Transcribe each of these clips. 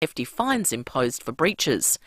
hefty fines imposed for breaches.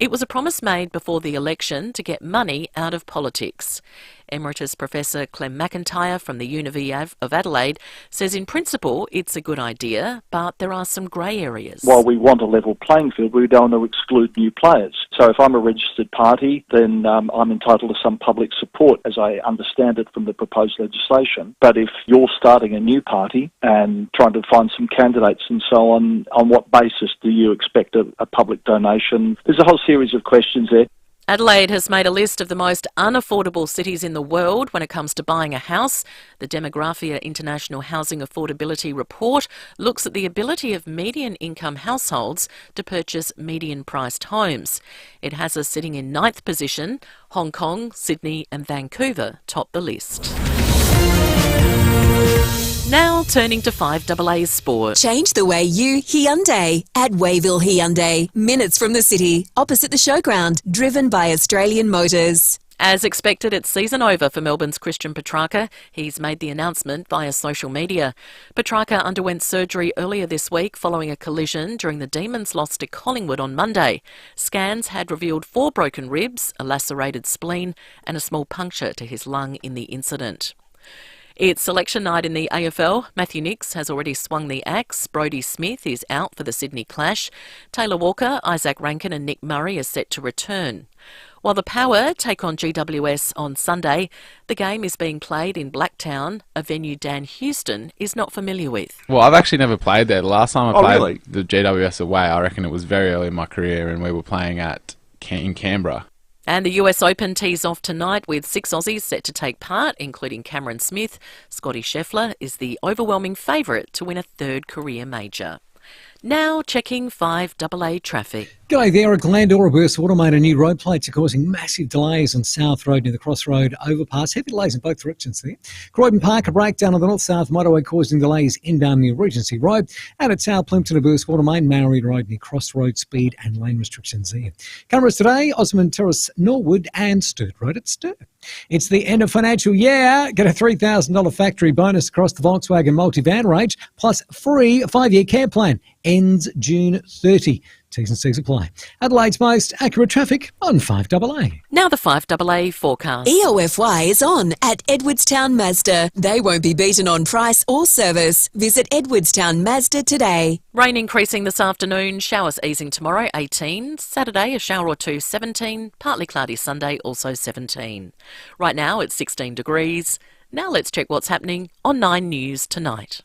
It was a promise made before the election to get money out of politics. Emeritus Professor Clem McIntyre from the FIVEAA of Adelaide says in principle it's a good idea, but there are some grey areas. While we want a level playing field, we don't want to exclude new players. So if I'm a registered party, then I'm entitled to some public support, as I understand it from the proposed legislation. But if you're starting a new party and trying to find some candidates and so on what basis do you expect a public donation? There's a whole series of questions there. Adelaide has made a list of the most unaffordable cities in the world when it comes to buying a house. The FIVEAA International Housing Affordability Report looks at the ability of median-income households to purchase median-priced homes. It has us sitting in 9th position. Hong Kong, Sydney and Vancouver top the list. Now turning to FIVEAA Sport. Change the way you Hyundai at Wayville Hyundai, minutes from the city, opposite the showground, driven by Australian Motors. As expected, it's season over for Melbourne's Christian Petrarca. He's made the announcement via social media. Petrarca underwent surgery earlier this week following a collision during the Demons' loss to Collingwood on Monday. Scans had revealed 4 broken ribs, a lacerated spleen and a small puncture to his lung in the incident. It's selection night in the AFL. Matthew Nicks has already swung the axe. Brodie Smith is out for the Sydney Clash. Taylor Walker, Isaac Rankin and Nick Murray are set to return. While the Power take on GWS on Sunday, the game is being played in Blacktown, a venue Dan Houston is not familiar with. Well, I've actually never played there. The last time I played the GWS away, I reckon it was very early in my career and we were playing in Canberra. And the US Open tees off tonight with 6 Aussies set to take part, including Cameron Smith. Scotty Scheffler is the overwhelming favourite to win a 3rd career major. Now checking FIVEAA traffic. G'day there, at Glandora Burst Automated new road plates are causing massive delays on South Road near the Crossroad overpass. Heavy delays in both directions there. Croydon Park, a breakdown on the north-south motorway causing delays inbound near Regency Road. And at South Plimpton, a burst water main, Maori Road near Crossroad, speed and lane restrictions there. Cameras today, Osmond Terrace, Norwood and Sturt Road at Sturt. It's the end of financial year. Get a $3,000 factory bonus across the Volkswagen multivan range, plus free 5-year care plan. Ends June 30. T's and C's apply. Adelaide's most accurate traffic on FIVEAA. Now the FIVEAA forecast. EOFY is on at Edwardstown Mazda. They won't be beaten on price or service. Visit Edwardstown Mazda today. Rain increasing this afternoon, showers easing tomorrow, 18. Saturday, a shower or two, 17. Partly cloudy Sunday, also 17. Right now, it's 16 degrees. Now let's check what's happening on 9 News tonight.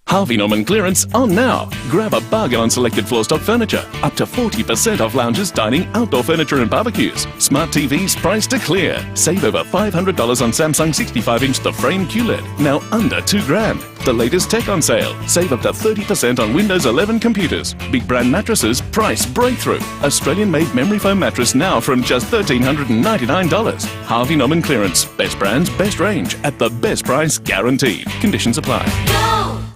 Harvey Norman clearance on now. Grab a bargain on selected floor stock furniture. Up to 40% off lounges, dining, outdoor furniture and barbecues. Smart TVs priced to clear. Save over $500 on Samsung 65-inch The Frame QLED. Now under $2,000. The latest tech on sale. Save up to 30% on Windows 11 computers. Big brand mattresses price breakthrough. Australian-made memory foam mattress now from just $1,399. Harvey Norman clearance. Best brands, best range at the best price guaranteed. Conditions apply.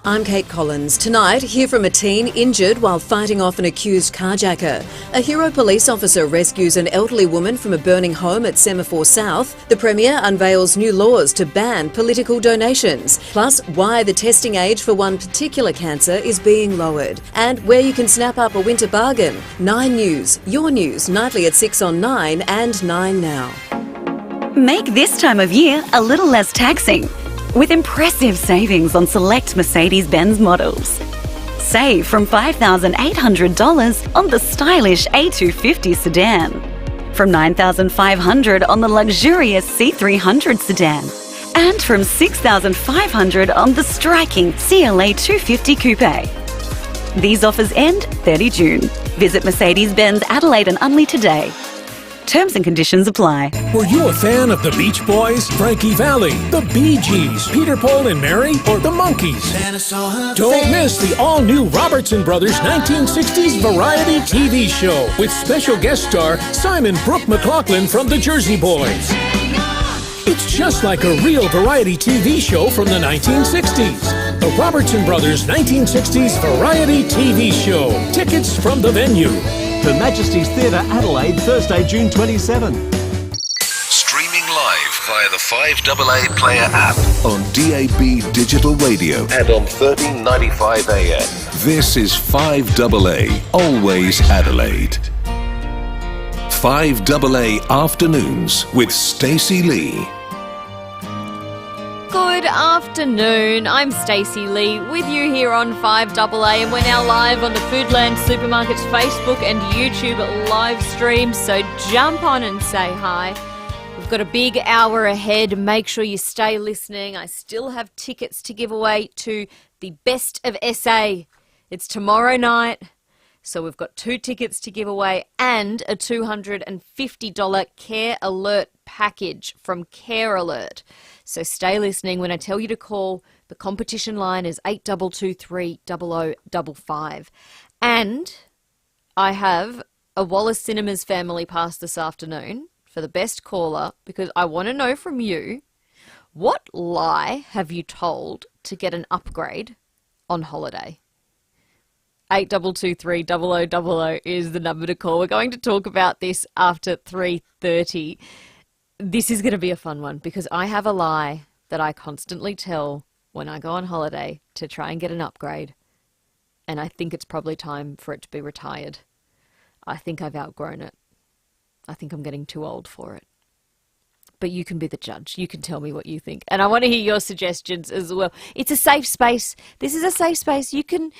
I'm Kate Collins. Tonight, hear from a teen injured while fighting off an accused carjacker. A Hero police officer rescues an elderly woman from a burning home at Semaphore South. The Premier unveils new laws to ban political donations. Plus, why the testing age for one particular cancer is being lowered. And where you can snap up a winter bargain. 9 News, your news, nightly at 6 on 9 and 9 now. Make this time of year a little less taxing with impressive savings on select Mercedes-Benz models. Save from $5,800 on the stylish A250 sedan, from $9,500 on the luxurious C300 sedan, and from $6,500 on the striking CLA 250 Coupe. These offers end 30 June. Visit Mercedes-Benz Adelaide and Unley today. Terms and conditions apply. Were you a fan of the Beach Boys, Frankie Valli, the Bee Gees, Peter, Paul and Mary, or the Monkees? Don't miss the all-new Robertson Brothers 1960s variety TV show with special guest star Simon Brooke McLaughlin from the Jersey Boys. It's just like a real variety TV show from the 1960s. The Robertson Brothers 1960s variety TV show. Tickets from the venue. Her Majesty's Theatre, Adelaide, Thursday, June 27. Streaming live via the FIVEAA Player app. On DAB Digital Radio. And on 1395 AM. This is 5AA, always Adelaide. 5AA Afternoons with Stacey Lee. Good afternoon, I'm Stacey Lee with you here on 5AA, and we're now live on the Foodland Supermarkets Facebook and YouTube live stream, so jump on and say hi. We've got a big hour ahead. Make sure you stay listening. I still have tickets to give away to the Best of SA. It's tomorrow night, so we've got 2 tickets to give away and a $250 Care Alert package from Care Alert. So stay listening. When I tell you to call, the competition line is 8223 0055. And I have a Wallace Cinemas family pass this afternoon for the best caller, because I want to know from you, what lie have you told to get an upgrade on holiday? 8223 0000 is the number to call. We're going to talk about this after 3:30. This is going to be a fun one, because I have a lie that I constantly tell when I go on holiday to try and get an upgrade, and I think it's probably time for it to be retired. I think I've outgrown it. I think I'm getting too old for it. But you can be the judge. You can tell me what you think. And I want to hear your suggestions as well. It's a safe space. This is a safe space. You can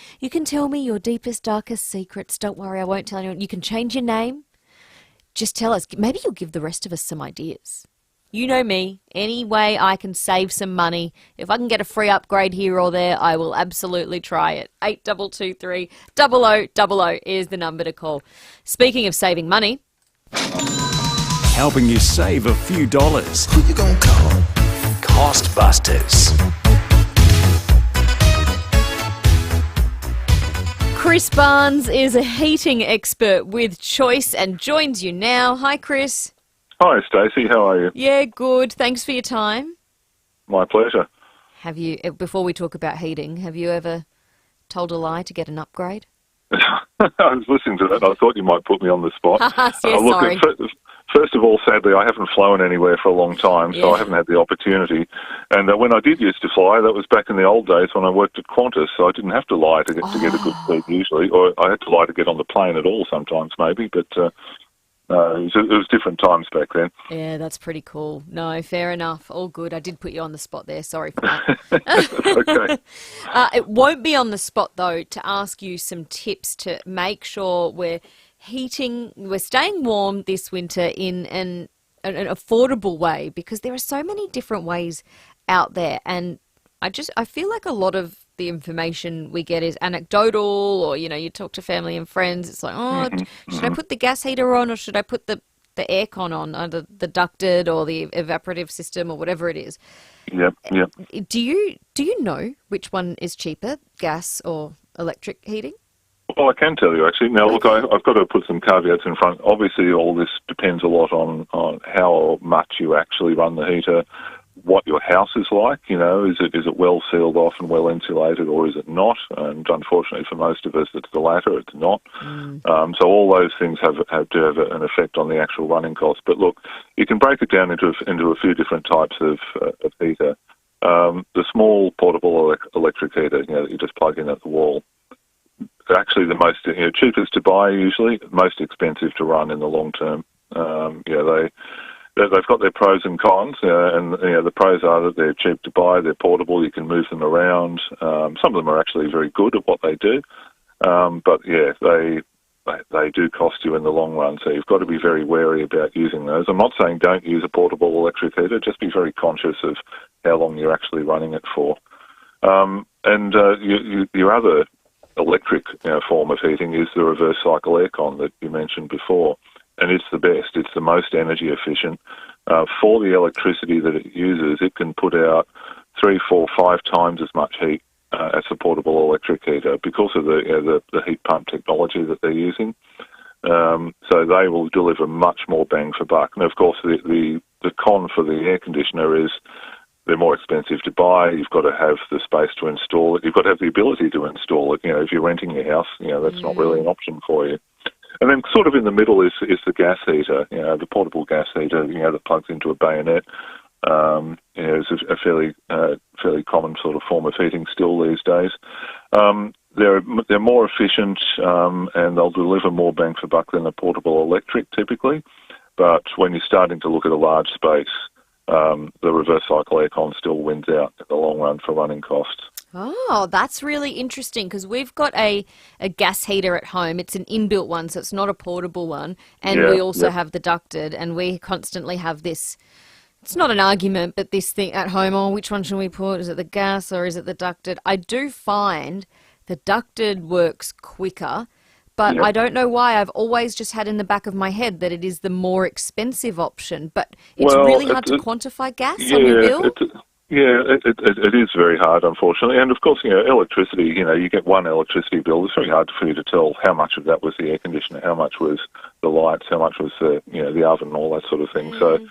tell me your deepest, darkest secrets. Don't worry, I won't tell anyone. You can change your name. Just tell us. Maybe you'll give the rest of us some ideas. You know me. Any way I can save some money, if I can get a free upgrade here or there, I will absolutely try it. 8223 0000 is the number to call. Speaking of saving money, helping you save a few dollars. Who you gonna call? Costbusters. Chris Barnes is a heating expert with Choice and joins you now. Hi, Chris. Hi, Stacey. How are you? Yeah, good. Thanks for your time. My pleasure. Have you, before we talk about heating, have you ever told a lie to get an upgrade? I was listening to that. I thought you might put me on the spot. Sorry. First of all, sadly, I haven't flown anywhere for a long time, so I haven't had the opportunity. And when I did used to fly, that was back in the old days when I worked at Qantas, so I didn't have to lie to get a good seat usually, or I had to lie to get on the plane at all sometimes maybe, but it was different times back then. Yeah, that's pretty cool. No, fair enough. All good. I did put you on the spot there. Sorry for that. Okay. It won't be on the spot, though, to ask you some tips to make sure we're staying warm this winter in an affordable way, because there are so many different ways out there, and I feel like a lot of the information we get is anecdotal, or you talk to family and friends, it's like, should I put the gas heater on, or should I put the aircon on, either the ducted or the evaporative system or whatever it is. Yep. Do you know which one is cheaper, gas or electric heating? Well, I can tell you, actually. Now, look, I've got to put some caveats in front. Obviously, all this depends a lot on how much you actually run the heater, what your house is like. Is it well sealed off and well insulated, or is it not? And unfortunately for most of us, it's the latter, it's not. So all those things have to have an effect on the actual running cost. But look, you can break it down into a few different types of heater. The small portable electric heater, that you just plug in at the wall, actually the most cheapest to buy usually, most expensive to run in the long term. They've got their pros and cons, and the pros are that they're cheap to buy, they're portable, you can move them around. Some of them are actually very good at what they do, but they do cost you in the long run, so you've got to be very wary about using those. I'm not saying don't use a portable electric heater, just be very conscious of how long you're actually running it for. Your other electric form of heating is the reverse cycle aircon that you mentioned before, and it's the best. It's the most energy efficient. For the electricity that it uses, it can put out 3, 4, 5 times as much heat as a portable electric heater because of the heat pump technology that they're using. So they will deliver much more bang for buck. And of course, the con for the air conditioner is they're more expensive to buy. You've got to have the space to install it. You've got to have the ability to install it. If you're renting your house, that's not really an option for you. And then sort of in the middle is the gas heater, the portable gas heater, that plugs into a bayonet. is a fairly common sort of form of heating still these days. They're more efficient and they'll deliver more bang for buck than a portable electric typically. But when you're starting to look at a large space, the reverse cycle aircon still wins out in the long run for running costs. Oh, that's really interesting because we've got a gas heater at home. It's an inbuilt one, so it's not a portable one. And we also have the ducted, and we constantly have this. It's not an argument, but this thing at home, oh, which one should we put? Is it the gas or is it the ducted? I do find the ducted works quicker, but I don't know why. I've always just had in the back of my head that it is the more expensive option, but it's really hard to quantify gas on your bill. It is very hard, unfortunately. And, of course, electricity, you get one electricity bill. It's very hard for you to tell how much of that was the air conditioner, how much was the lights, how much was the oven, all that sort of thing. So,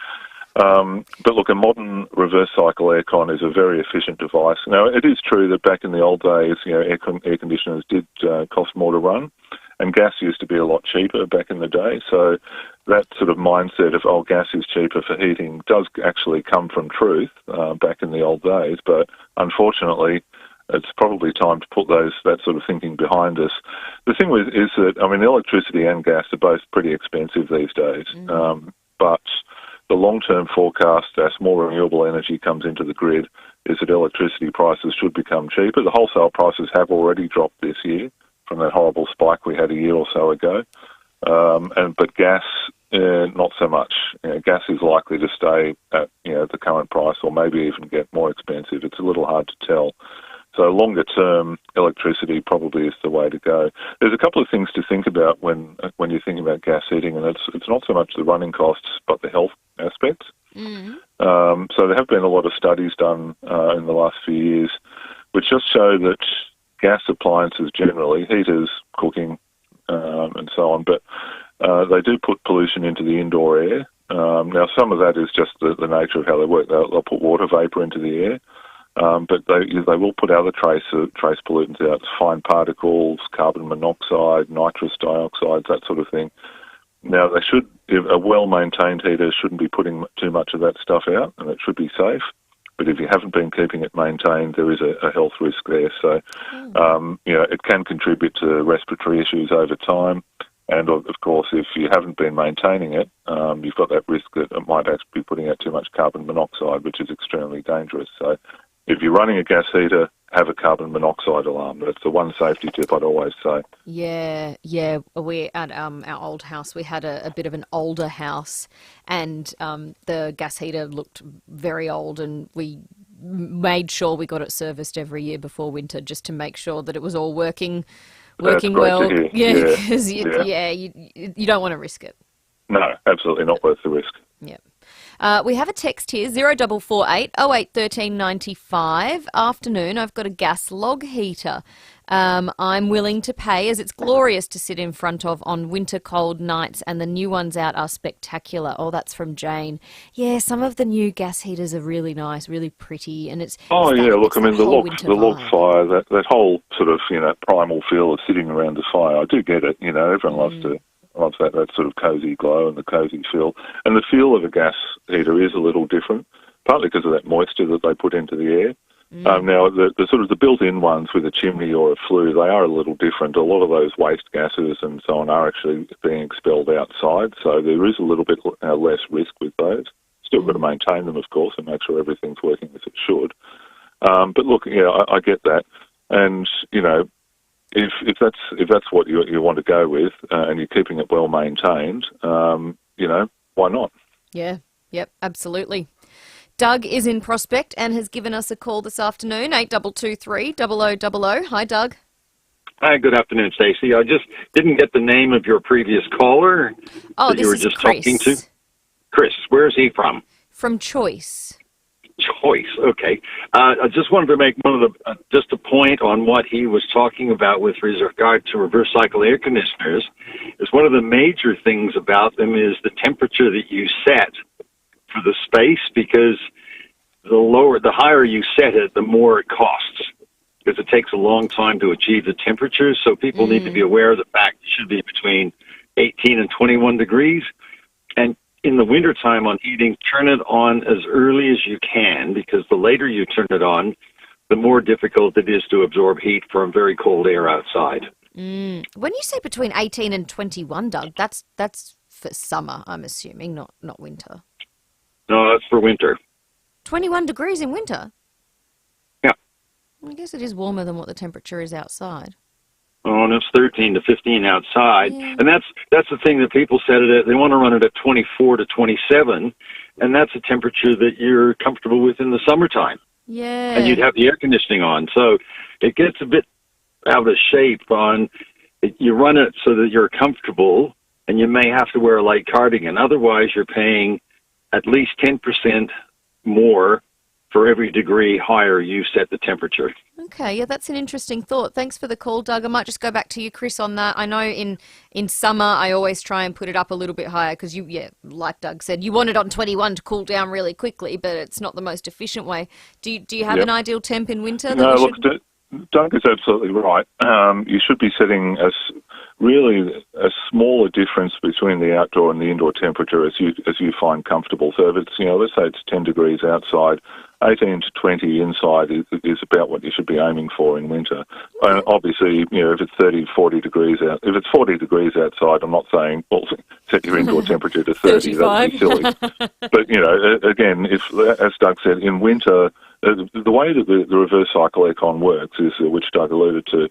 but look, a modern reverse cycle aircon is a very efficient device. Now, it is true that back in the old days, air conditioners did cost more to run, and gas used to be a lot cheaper back in the day. So that sort of mindset of, gas is cheaper for heating does actually come from truth back in the old days. But unfortunately, it's probably time to put that sort of thinking behind us. The thing is that, electricity and gas are both pretty expensive these days. But the long-term forecast, as more renewable energy comes into the grid, is that electricity prices should become cheaper. The wholesale prices have already dropped this year from that horrible spike we had a year or so ago. But gas, not so much. Gas is likely to stay at the current price or maybe even get more expensive. It's a little hard to tell. So longer term, electricity probably is the way to go. There's a couple of things to think about when you're thinking about gas heating, and it's not so much the running costs but the health aspects. So there have been a lot of studies done in the last few years which just show that gas appliances generally, heaters, cooking, and so on, but they do put pollution into the indoor air. Now, some of that is just the nature of how they work. They'll put water vapour into the air, but they will put other trace pollutants out, fine particles, carbon monoxide, nitrous dioxide, that sort of thing. Now, a well-maintained heater shouldn't be putting too much of that stuff out, and it should be safe. But if you haven't been keeping it maintained, there is a health risk there. So, it can contribute to respiratory issues over time. And, of course, if you haven't been maintaining it, you've got that risk that it might actually be putting out too much carbon monoxide, which is extremely dangerous. So if you're running a gas heater, have a carbon monoxide alarm. That's the one safety tip I'd always say. Yeah. We at our old house, we had a bit of an older house, and the gas heater looked very old, and we made sure we got it serviced every year before winter just to make sure that it was all working well. Yeah, because you don't want to risk it. No, absolutely not worth the risk. Yeah. We have a text here, 0448 08 13 95. Afternoon, I've got a gas log heater. I'm willing to pay, as it's glorious to sit in front of on winter cold nights, and the new ones out are spectacular. Oh, that's from Jane. Yeah, some of the new gas heaters are really nice, really pretty, and it's... Oh, yeah, look, the log fire, that whole sort of, primal feel of sitting around the fire, I do get it, everyone loves that sort of cosy glow and the cosy feel. And the feel of a gas heater is a little different, partly because of that moisture that they put into the air. Now, the sort of the built-in ones with a chimney or a flue, they are a little different. A lot of those waste gases and so on are actually being expelled outside, so there is a little bit less risk with those. Still got to maintain them, of course, and make sure everything's working as it should. But look, I get that. And, if that's what you want to go with, and you're keeping it well maintained, why not? Yeah, yep, absolutely. Doug is in Prospect and has given us a call this afternoon, 8223 0000. Hi, Doug. Hi, good afternoon, Stacey. I just didn't get the name of your previous caller that you were just talking to. Chris, where is he from? From Choice. Choice, okay. I just wanted to make just a point on what he was talking about with regard to reverse cycle air conditioners. Is one of the major things about them is the temperature that you set for the space, because the higher you set it, the more it costs, because it takes a long time to achieve the temperature. So people need to be aware of the fact it should be between 18 and 21 degrees. And in the wintertime on heating, turn it on as early as you can, because the later you turn it on, the more difficult it is to absorb heat from very cold air outside. When you say between 18 and 21, Doug, that's for summer, I'm assuming, not winter. No, that's for winter. 21 degrees in winter? Yeah. I guess it is warmer than what the temperature is outside. Oh, and it's 13 to 15 outside. Yeah. And that's the thing that people set it at. They want to run it at 24 to 27, and that's a temperature that you're comfortable with in the summertime. Yeah. And you'd have the air conditioning on. So it gets a bit out of shape on, you run it so that you're comfortable, and you may have to wear a light cardigan. Otherwise, you're paying at least 10% more for every degree higher you set the temperature. Okay, yeah, that's an interesting thought. Thanks for the call, Doug. I might just go back to you, Chris, on that. I know in summer I always try and put it up a little bit higher because like Doug said, you want it on 21 to cool down really quickly, but it's not the most efficient way. Do you have an ideal temp in winter? No, look, Doug is absolutely right. You should be setting a smaller difference between the outdoor and the indoor temperature as you find comfortable. So if it's, let's say it's 10 degrees outside, 18 to 20 inside is about what you should be aiming for in winter. And obviously, if it's 30, 40 degrees out, if it's 40 degrees outside, I'm not saying, set your indoor temperature to 30. That would be silly. But, again, as Doug said, in winter, the way that the reverse cycle aircon works is, which Doug alluded to,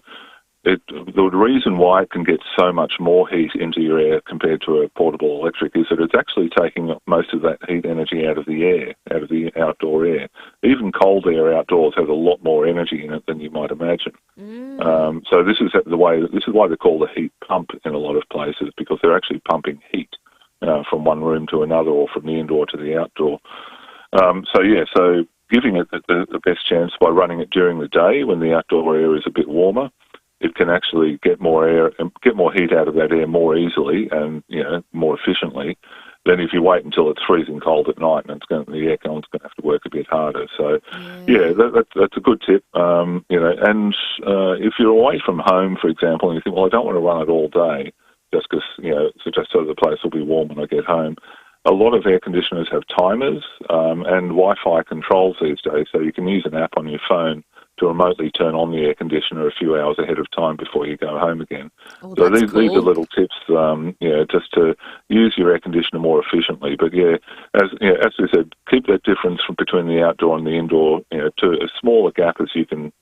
the reason why it can get so much more heat into your air compared to a portable electric is that it's actually taking most of that heat energy out of the air, out of the outdoor air. Even cold air outdoors has a lot more energy in it than you might imagine. So this is why they're called a heat pump in a lot of places, because they're actually pumping heat from one room to another or from the indoor to the outdoor. So giving it the best chance by running it during the day when the outdoor air is a bit warmer, it can actually get more heat out of that air more easily and more efficiently than if you wait until it's freezing cold at night and the aircon's going to have to work a bit harder. So, that's a good tip. And if you're away from home, for example, and you think, well, I don't want to run it all day, just because just so the place will be warm when I get home. A lot of air conditioners have timers and Wi-Fi controls these days, so you can use an app on your phone to remotely turn on the air conditioner a few hours ahead of time before you go home again. So these are little tips, just to use your air conditioner more efficiently. But as we said, keep that difference between the outdoor and the indoor, to a smaller gap as you can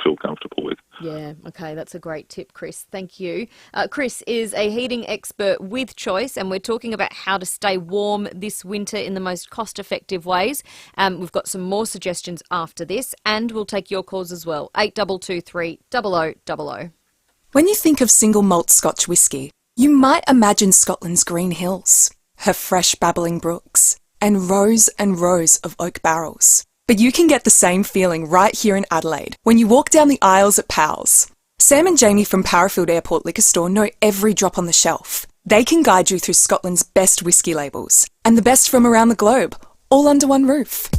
feel comfortable with. Yeah, okay, that's a great tip, Chris. Thank you. Chris is a heating expert with Choice, and we're talking about how to stay warm this winter in the most cost-effective ways. We've got some more suggestions after this, and we'll take your calls as well. 8223 0000. When you think of single malt Scotch whisky, you might imagine Scotland's green hills, her fresh babbling brooks, and rows of oak barrels. But you can get the same feeling right here in Adelaide when you walk down the aisles at Powell's. Sam and Jamie from Parafield Airport Liquor Store know every drop on the shelf. They can guide you through Scotland's best whisky labels and the best from around the globe, all under one roof.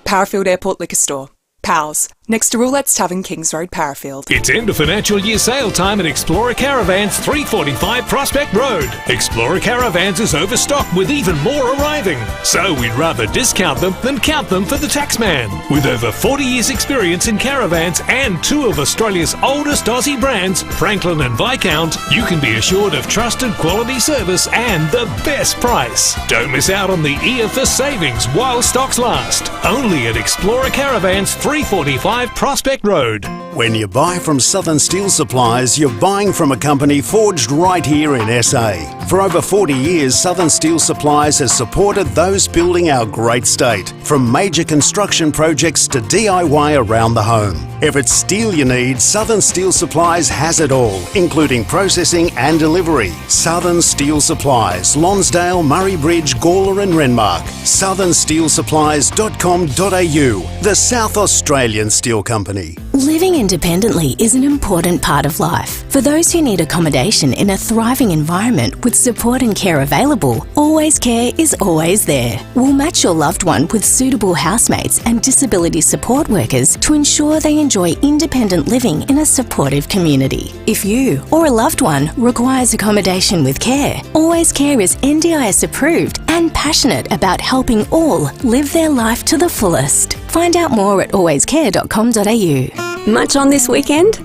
Parafield Airport Liquor Store. Powell's, next to Roulette's Tavern, Kings Road, Parafield. It's end of financial year sale time at Explorer Caravans, 345 Prospect Road. Explorer Caravans is overstocked with even more arriving. So we'd rather discount them than count them for the taxman. With over 40 years experience in caravans and two of Australia's oldest Aussie brands, Franklin and Viscount, you can be assured of trusted quality service and the best price. Don't miss out on the EFS savings while stocks last. Only at Explorer Caravans, 345 Prospect Road. When you buy from Southern Steel Supplies, you're buying from a company forged right here in SA. For over 40 years, Southern Steel Supplies has supported those building our great state, from major construction projects to DIY around the home. If it's steel you need, Southern Steel Supplies has it all, including processing and delivery. Southern Steel Supplies, Lonsdale, Murray Bridge, Gawler and Renmark. SouthernSteelSupplies.com.au, the South Australian Steel Company. Living Living independently is an important part of life. For those who need accommodation in a thriving environment with support and care available, Always Care is always there. We'll match your loved one with suitable housemates and disability support workers to ensure they enjoy independent living in a supportive community. If you or a loved one requires accommodation with care, Always Care is NDIS approved and passionate about helping all live their life to the fullest. Find out more at alwayscare.com.au. Much on this weekend?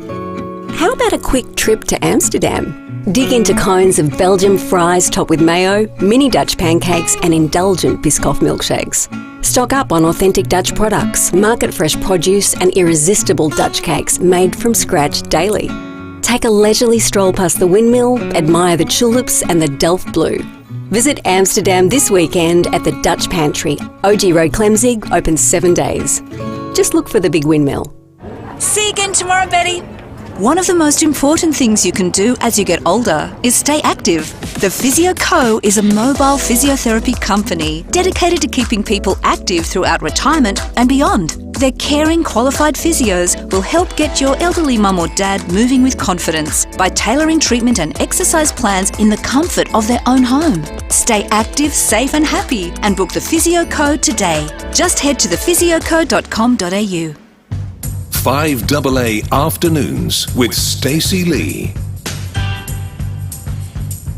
How about a quick trip to Amsterdam? Dig into cones of Belgian fries topped with mayo, mini Dutch pancakes and indulgent Biscoff milkshakes. Stock up on authentic Dutch products, market fresh produce and irresistible Dutch cakes made from scratch daily. Take a leisurely stroll past the windmill, admire the tulips and the Delft Blue. Visit Amsterdam this weekend at the Dutch Pantry, OG Road Clemzig, open 7 days. Just look for the big windmill. See you again tomorrow, Betty. One of the most important things you can do as you get older is stay active. The Physio Co is a mobile physiotherapy company dedicated to keeping people active throughout retirement and beyond. Their caring, qualified physios will help get your elderly mum or dad moving with confidence by tailoring treatment and exercise plans in the comfort of their own home. Stay active, safe and happy and book the Physio Co today. Just head to thephysioco.com.au. 5AA Afternoons with Stacey Lee.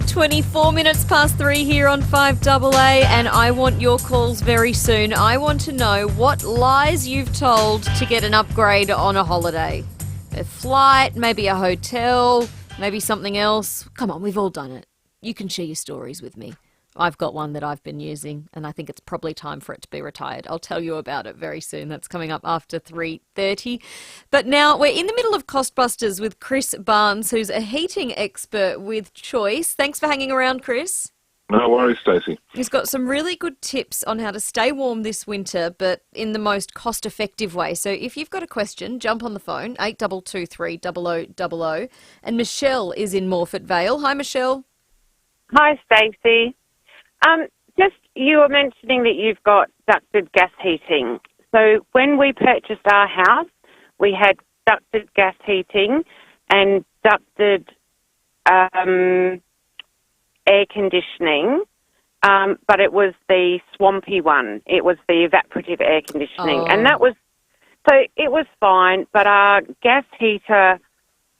24 minutes past 3 here on 5AA, and I want your calls very soon. I want to know what lies you've told to get an upgrade on a holiday. A flight, maybe a hotel, maybe something else. Come on, we've all done it. You can share your stories with me. I've got one that I've been using, and I think it's probably time for it to be retired. I'll tell you about it very soon. That's coming up after 3:30. But now we're in the middle of Costbusters with Chris Barnes, who's a heating expert with Choice. Thanks for hanging around, Chris. No worries, Stacey. He's got some really good tips on how to stay warm this winter, but in the most cost-effective way. So if you've got a question, jump on the phone, 8223 0000. And Michelle is in Morfett Vale. Hi, Michelle. Hi, Stacey. Just you were mentioning that you've got ducted gas heating. So when we purchased our house, we had ducted gas heating and ducted air conditioning, but it was the swampy one. It was the evaporative air conditioning. And that was, so it was fine, but our gas heater,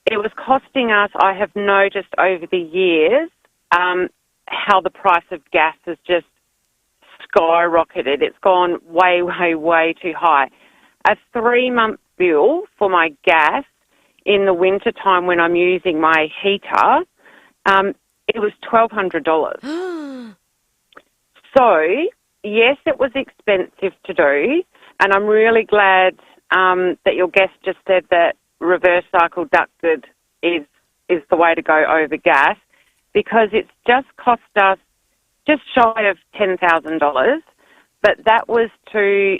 it was costing us, I have noticed over the years, how the price of gas has just skyrocketed. It's gone way, way, way too high. A 3-month bill for my gas in the winter time when I'm using my heater, it was $1,200. So, yes, it was expensive to do, and I'm really glad that your guest just said that reverse cycle ducted is the way to go over gas, because it's just cost us just shy of $10,000, but that was to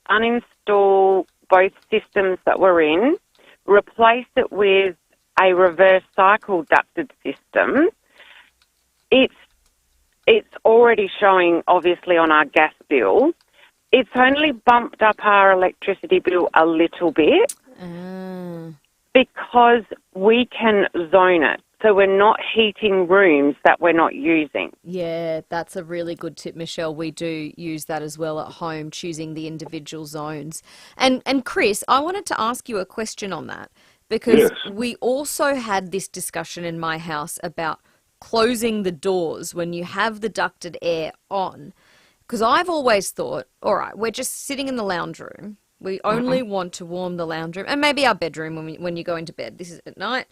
uninstall both systems that we're in, replace it with a reverse cycle ducted system. It's already showing, obviously, on our gas bill. It's only bumped up our electricity bill a little bit because we can zone it. So we're not heating rooms that we're not using. Yeah, that's a really good tip, Michelle. We do use that as well at home, choosing the individual zones. And Chris, I wanted to ask you a question on that, because we also had this discussion in my house about closing the doors when you have the ducted air on. Because I've always thought, all right, we're just sitting in the lounge room. We only want to warm the lounge room and maybe our bedroom when you go into bed. This is at night.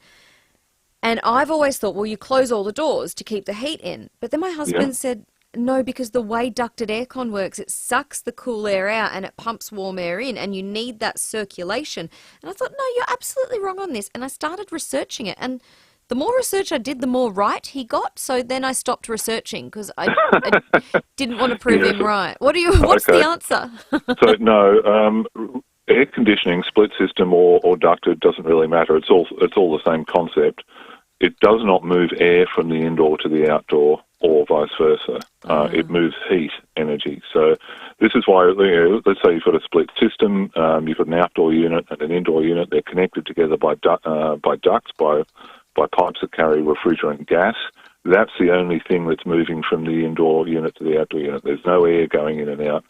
And I've always thought, well, you close all the doors to keep the heat in. But then my husband said, no, because the way ducted aircon works, it sucks the cool air out and it pumps warm air in, and you need that circulation. And I thought, no, you're absolutely wrong on this. And I started researching it. And the more research I did, the more right he got. So then I stopped researching because I didn't want to prove him right. What's the answer? So, no, air conditioning, split system or ducted, doesn't really matter. It's all the same concept. It does not move air from the indoor to the outdoor or vice versa. It moves heat energy. So This is why, let's say you've got a split system, you've got an outdoor unit and an indoor unit. They're connected together by ducts, by pipes that carry refrigerant gas. That's the only thing that's moving from the indoor unit to the outdoor unit. There's no air going in and out.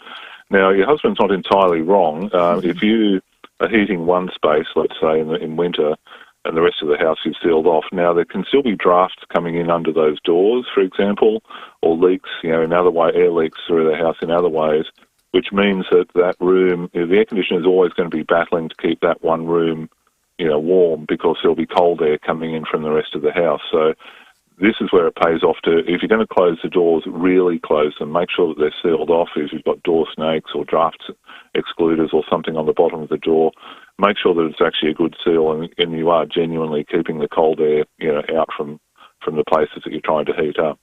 Now, your husband's not entirely wrong. If you are heating one space, let's say in winter, and the rest of the house is sealed off, now there can still be drafts coming in under those doors, for example, or leaks, in other way, air leaks through the house in other ways, which means that room, the air conditioner is always going to be battling to keep that one room, warm, because there'll be cold air coming in from the rest of the house. So this is where it pays off to, if you're going to close the doors, really close them. Make sure that they're sealed off. If you've got door snakes or draft excluders or something on the bottom of the door, make sure that it's actually a good seal and you are genuinely keeping the cold air, out from the places that you're trying to heat up.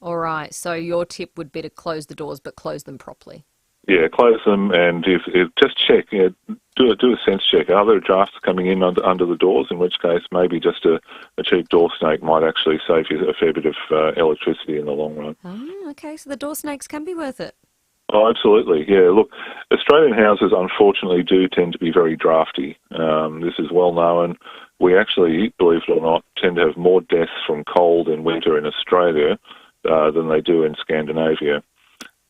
All right. So your tip would be to close the doors, but close them properly. Yeah, close them, and if just check, do a sense check. Are there drafts coming in under the doors? In which case, maybe just a cheap door snake might actually save you a fair bit of electricity in the long run. Oh, okay. So the door snakes can be worth it. Oh, absolutely. Yeah, look, Australian houses unfortunately do tend to be very drafty. This is well known. We actually, believe it or not, tend to have more deaths from cold in winter in Australia than they do in Scandinavia.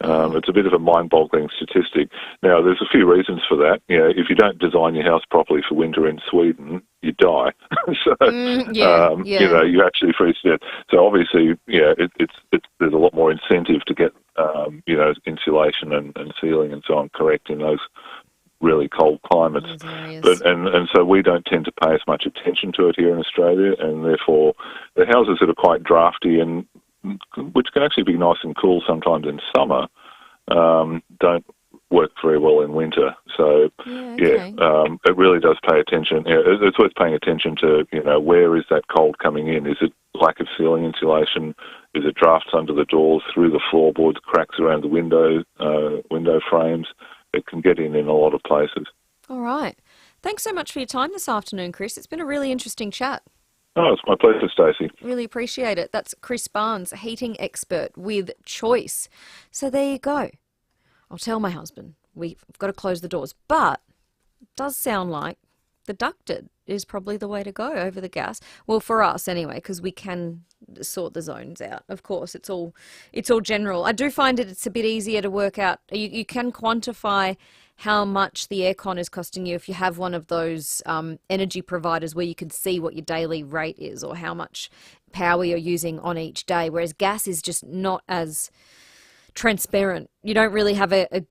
It's a bit of a mind-boggling statistic. Now, there's a few reasons for that. If you don't design your house properly for winter in Sweden, you die. So, you actually freeze to death. So obviously, there's a lot more incentive to get, insulation and sealing and so on correct in those really cold climates. But and so we don't tend to pay as much attention to it here in Australia, and therefore the houses that are quite drafty and which can actually be nice and cool sometimes in summer, don't work very well in winter. So, it really does pay attention. It's worth paying attention to, where is that cold coming in? Is it lack of ceiling insulation? Is it drafts under the doors, through the floorboards, cracks around the window frames? It can get in a lot of places. All right. Thanks so much for your time this afternoon, Chris. It's been a really interesting chat. Oh, it's my pleasure, Stacey. Really appreciate it. That's Chris Barnes, heating expert with Choice. So there you go. I'll tell my husband we've got to close the doors. But it does sound like the ducted is probably the way to go over the gas. Well, for us anyway, because we can sort the zones out. Of course, it's all general. I do find it's a bit easier to work out. You can quantify how much the aircon is costing you if you have one of those energy providers where you can see what your daily rate is or how much power you're using on each day, whereas gas is just not as transparent. You don't really have a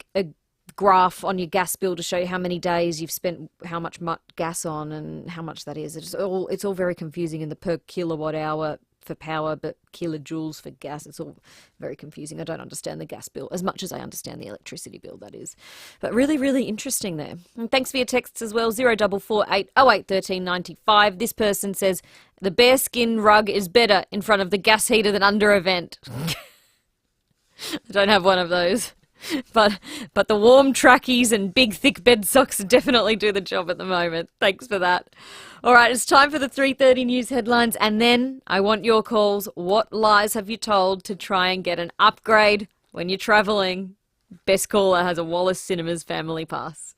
graph on your gas bill to show you how many days you've spent how much gas on and how much that is. It's all very confusing in the per kilowatt hour for power, but kilojoules for gas. It's all very confusing. I don't understand the gas bill as much as I understand the electricity bill, that is. But really, really interesting there. And thanks for your texts as well, 0448 08 1395. This person says, the bearskin rug is better in front of the gas heater than under a vent. I don't have one of those. But the warm trackies and big thick bed socks definitely do the job at the moment. Thanks for that. All right, it's time for the 3:30 news headlines, and then I want your calls. What lies have you told to try and get an upgrade when you're travelling? Best caller has a Wallace Cinemas family pass.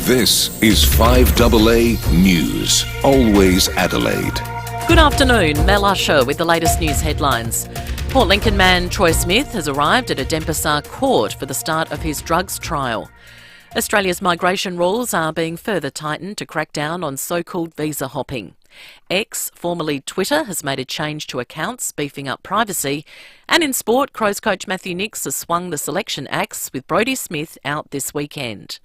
This is 5AA News, always Adelaide. Good afternoon, Mel Usher with the latest news headlines. Port Lincoln man Troy Smith has arrived at a Denpasar court for the start of his drugs trial. Australia's migration rules are being further tightened to crack down on so-called visa hopping. X, formerly Twitter, has made a change to accounts, beefing up privacy. And in sport, Crows coach Matthew Nicks has swung the selection axe with Brodie Smith out this weekend.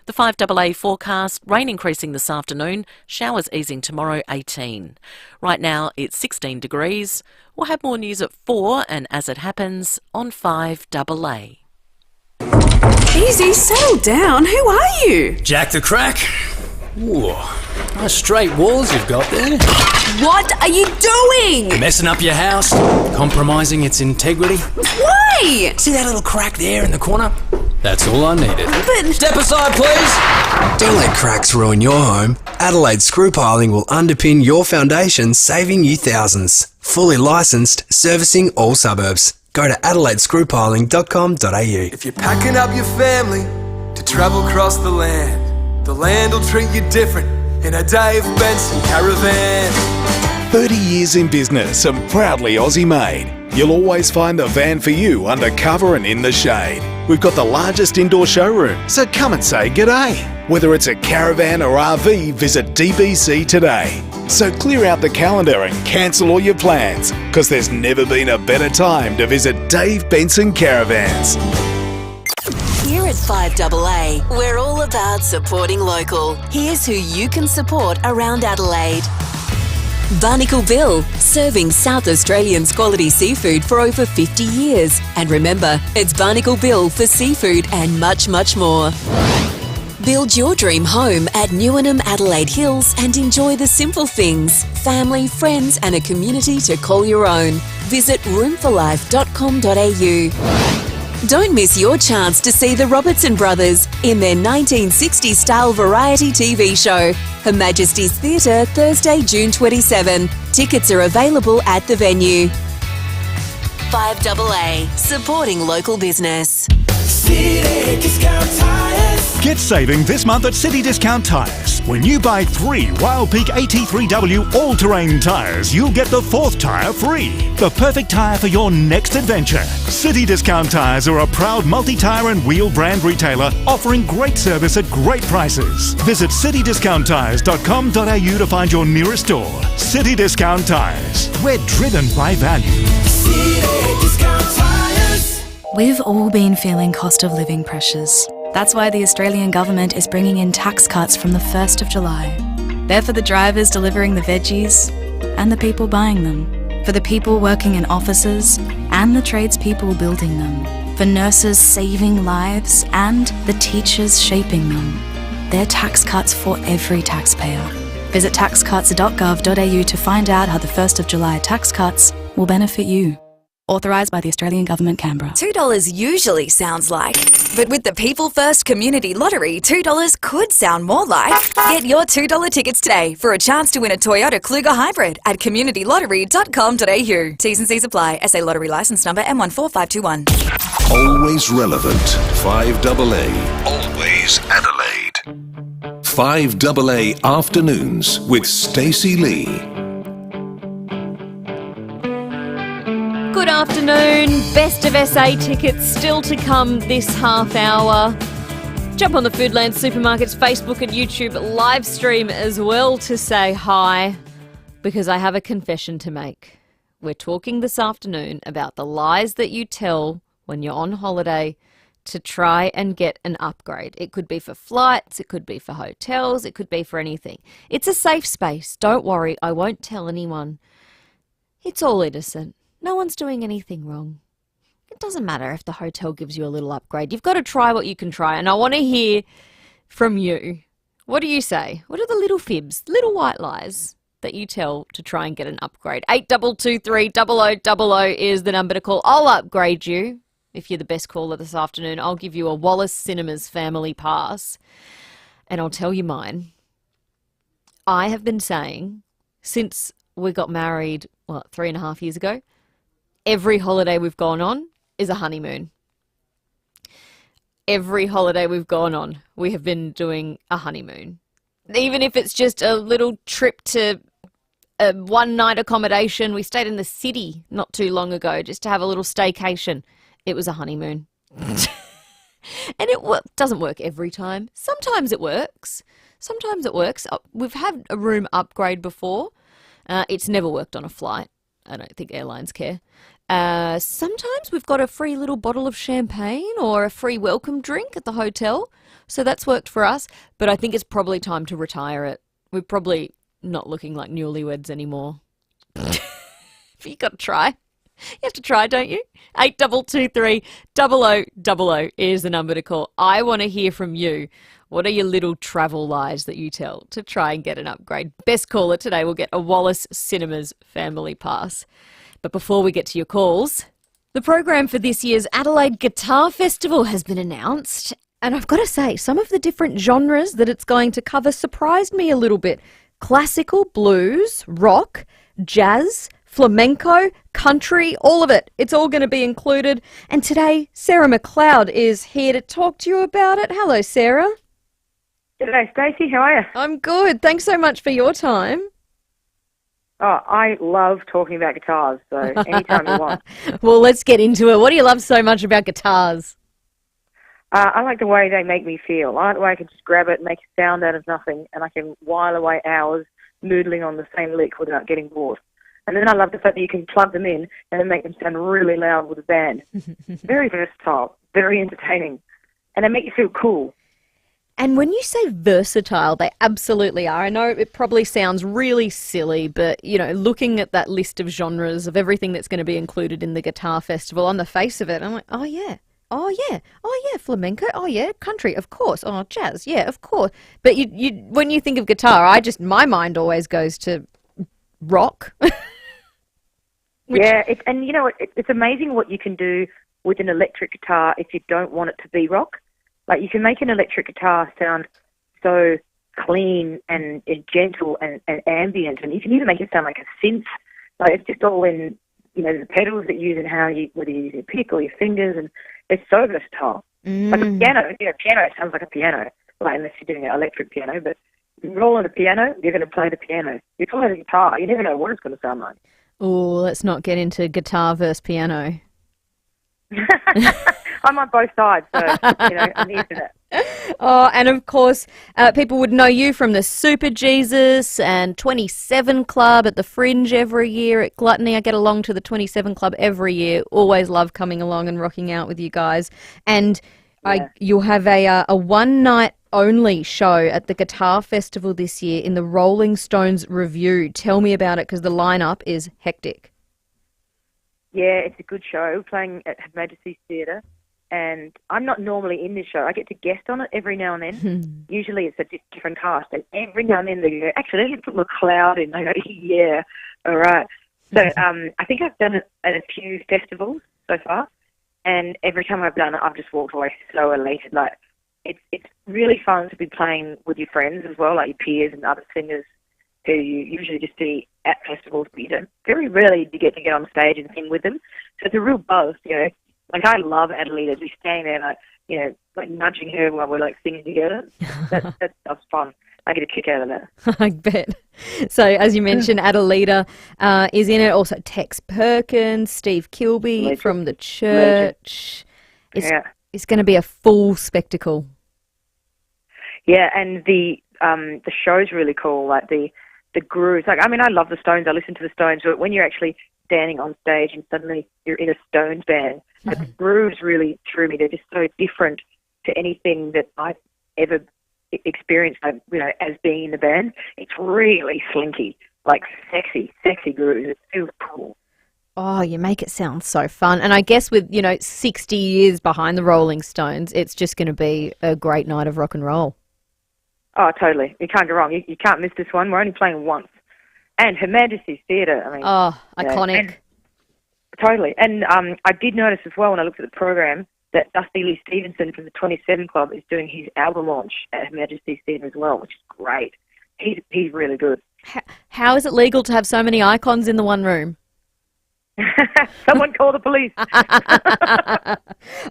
The 5AA forecast, rain increasing this afternoon, showers easing tomorrow 18. Right now it's 16 degrees. We'll have more news at 4 and as it happens on 5AA. Easy, settle down. Who are you? Jack the Crack. Ooh, nice straight walls you've got there. What are you doing? Messing up your house, compromising its integrity. Why? See that little crack there in the corner? That's all I needed. But Step aside, please! Don't let cracks ruin your home. Adelaide Screw Piling will underpin your foundation, saving you thousands. Fully licensed, servicing all suburbs. Go to adelaidescrewpiling.com.au. If you're packing up your family to travel across the land will treat you different in a Dave Benson caravan. 30 years in business and proudly Aussie made. You'll always find the van for you under cover and in the shade. We've got the largest indoor showroom, so come and say g'day. Whether it's a caravan or RV, visit DBC today. So clear out the calendar and cancel all your plans, because there's never been a better time to visit Dave Benson Caravans. Here at 5AA, we're all about supporting local. Here's who you can support around Adelaide. Barnacle Bill, serving South Australians quality seafood for over 50 years. And remember, it's Barnacle Bill for seafood and much, much more. Build your dream home at Newnham Adelaide Hills and enjoy the simple things, family, friends and a community to call your own. Visit roomforlife.com.au. Don't miss your chance to see the Robertson Brothers in their 1960s-style variety TV show, Her Majesty's Theatre, Thursday, June 27. Tickets are available at the venue. 5AA, supporting local business. City Discount Tires. Get saving this month at City Discount Tires. When you buy 3 Wild Peak AT3W all-terrain tyres, you'll get the 4th tyre free. The perfect tyre for your next adventure. City Discount Tires are a proud multi-tyre and wheel brand retailer offering great service at great prices. Visit citydiscounttires.com.au to find your nearest store. City Discount Tires. We're driven by value. City Discount Tires. We've all been feeling cost of living pressures. That's why the Australian government is bringing in tax cuts from the 1st of July. They're for the drivers delivering the veggies and the people buying them, for the people working in offices and the tradespeople building them, for nurses saving lives and the teachers shaping them. They're tax cuts for every taxpayer. Visit taxcuts.gov.au to find out how the 1st of July tax cuts will benefit you. Authorised by the Australian Government, Canberra. $2 usually sounds like, but with the People First Community Lottery, $2 could sound more like. Get your $2 tickets today for a chance to win a Toyota Kluger Hybrid at communitylottery.com.au. T's and C's apply. SA Lottery Licence Number M14521. Always relevant. 5AA. Always Adelaide. 5AA Afternoons with Stacey Lee. Good afternoon. Best of SA tickets still to come this half hour. Jump on the Foodland Supermarkets Facebook and YouTube live stream as well to say hi, because I have a confession to make. We're talking this afternoon about the lies that you tell when you're on holiday to try and get an upgrade. It could be for flights, it could be for hotels, it could be for anything. It's a safe space. Don't worry, I won't tell anyone. It's all innocent. No one's doing anything wrong. It doesn't matter if the hotel gives you a little upgrade. You've got to try what you can try. And I want to hear from you. What do you say? What are the little fibs, little white lies that you tell to try and get an upgrade? 8223 0000 is the number to call. I'll upgrade you. If you're the best caller this afternoon, I'll give you a Wallace Cinemas family pass. And I'll tell you mine. I have been saying since we got married, 3.5 years ago, every holiday we've gone on is a honeymoon. Every holiday we've gone on, we have been doing a honeymoon. Even if it's just a little trip to a one-night accommodation. We stayed in the city not too long ago just to have a little staycation. It was a honeymoon. And it doesn't work every time. Sometimes it works. We've had a room upgrade before. It's never worked on a flight. I don't think airlines care. Sometimes we've got a free little bottle of champagne or a free welcome drink at the hotel. So that's worked for us. But I think it's probably time to retire it. We're probably not looking like newlyweds anymore. But you got to try. You have to try, don't you? 8223 0000 is the number to call. I want to hear from you. What are your little travel lies that you tell to try and get an upgrade? Best caller today will get a Wallace Cinemas family pass. But before we get to your calls, The program for this year's Adelaide Guitar Festival has been announced, and I've got to say, some of the different genres that it's going to cover surprised me a little bit. Classical, blues, rock, jazz, flamenco, country, all of it. It's all going to be included. And today, Sarah McLeod is here to talk to you about it. Hello, Sarah. G'day, Stacey. How are you? I'm good. Thanks so much for your time. Oh, I love talking about guitars, so anytime you want. Well, let's get into it. What do you love so much about guitars? I like the way they make me feel. I like the way I can just grab it and make a sound out of nothing, and I can while away hours noodling on the same lick without getting bored. And then I love the fact that you can plug them in and then make them sound really loud with a band. Very versatile, very entertaining, and they make you feel cool. And when you say versatile, they absolutely are. I know it probably sounds really silly, but, you know, looking at that list of genres of everything that's going to be included in the Guitar Festival, on the face of it, I'm like, oh, yeah. Oh, yeah. Oh, yeah, flamenco. Oh, yeah, country, of course. Oh, jazz, yeah, of course. But when you think of guitar, my mind always goes to rock. Yeah, and you know, it's amazing what you can do with an electric guitar if you don't want it to be rock. Like, you can make an electric guitar sound so clean and gentle and ambient, and you can even make it sound like a synth. Like, it's just all in, you know, the pedals that you use and whether you use your pick or your fingers, and it's so versatile. Like a piano, piano sounds like a piano, like, unless you're doing an electric piano, but you roll on a piano, you're going to play the piano. You play the guitar, you never know what it's going to sound like. Oh, let's not get into guitar versus piano. I'm on both sides, so, you know, I'm here for that. Oh, and of course, people would know you from the Super Jesus and 27 Club at the Fringe every year at Gluttony. I get along to the 27 Club every year. Always love coming along and rocking out with you guys. And you'll have a one-night only show at the Guitar Festival this year in the Rolling Stones Review. Tell me about it, because the lineup is hectic. Yeah, it's a good show. We're playing at Her Majesty's Theatre, and I'm not normally in this show. I get to guest on it every now and then. Usually it's a different cast, and every now and then they go, actually, let's put McLeod in. I go, yeah, all right. So I think I've done it at a few festivals so far, and every time I've done it, I've just walked away so elated. Like, it's really fun to be playing with your friends as well, like your peers and other singers who you usually just see at festivals, but you don't, very rarely you get to get on stage and sing with them. So it's a real buzz, you know. Like, I love Adelita. Just staying there, like, you know, like nudging her while we're like singing together. That's fun. I get a kick out of that. I bet. So, as you mentioned, Adelita is in it. Also, Tex Perkins, Steve Kilby from the church. It's going to be a full spectacle. Yeah, and the show's really cool. Like the grooves. Like, I mean, I love the Stones. I listen to the Stones, but when you're actually standing on stage and suddenly you're in a Stones band, the grooves really drew me. They're just so different to anything that I've ever experienced, you know, as being in the band. It's really slinky, like sexy grooves. It feels cool. Oh, you make it sound so fun. And I guess with, you know, 60 years behind the Rolling Stones, it's just going to be a great night of rock and roll. Oh, totally. You can't go wrong. You can't miss this one. We're only playing once. And Her Majesty's Theatre. I mean, iconic. Totally. And I did notice as well when I looked at the program that Dusty Lee Stevenson from the 27 Club is doing his album launch at Her Majesty's Theatre as well, which is great. He's really good. How is it legal to have so many icons in the one room? Someone call the police.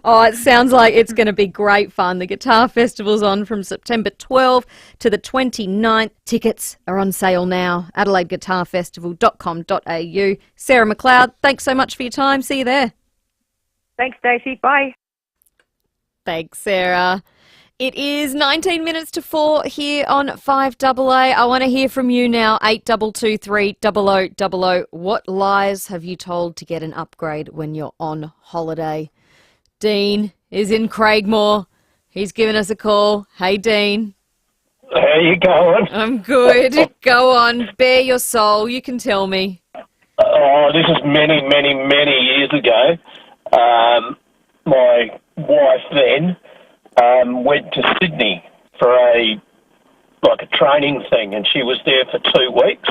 Oh, it sounds like it's going to be great fun. The Guitar Festival's on from September 12th to the 29th. Tickets are on sale now. AdelaideGuitarFestival.com.au. Sarah McLeod, thanks so much for your time. See you there. Thanks, Stacey. Bye. Thanks, Sarah. It is 19 minutes to 4 here on 5AA. I want to hear from you now, 8223 0000. What lies have you told to get an upgrade when you're on holiday? Dean is in Craigmore. He's given us a call. Hey, Dean. How you going? I'm good. Go on. Bare your soul. You can tell me. Oh, this is many, many, many years ago. My wife then went to Sydney for a training thing, and she was there for 2 weeks.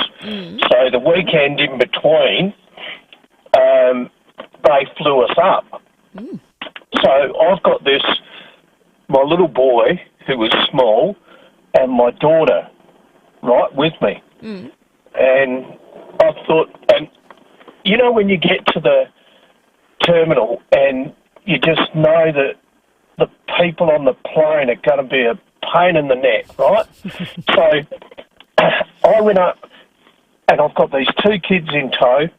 So the weekend in between, they flew us up. So I've got my little boy, who was small, and my daughter, right, with me. And I thought, and you know when you get to the terminal and you just know that the people on the plane are going to be a pain in the neck, right? So I went up and I've got these two kids in tow,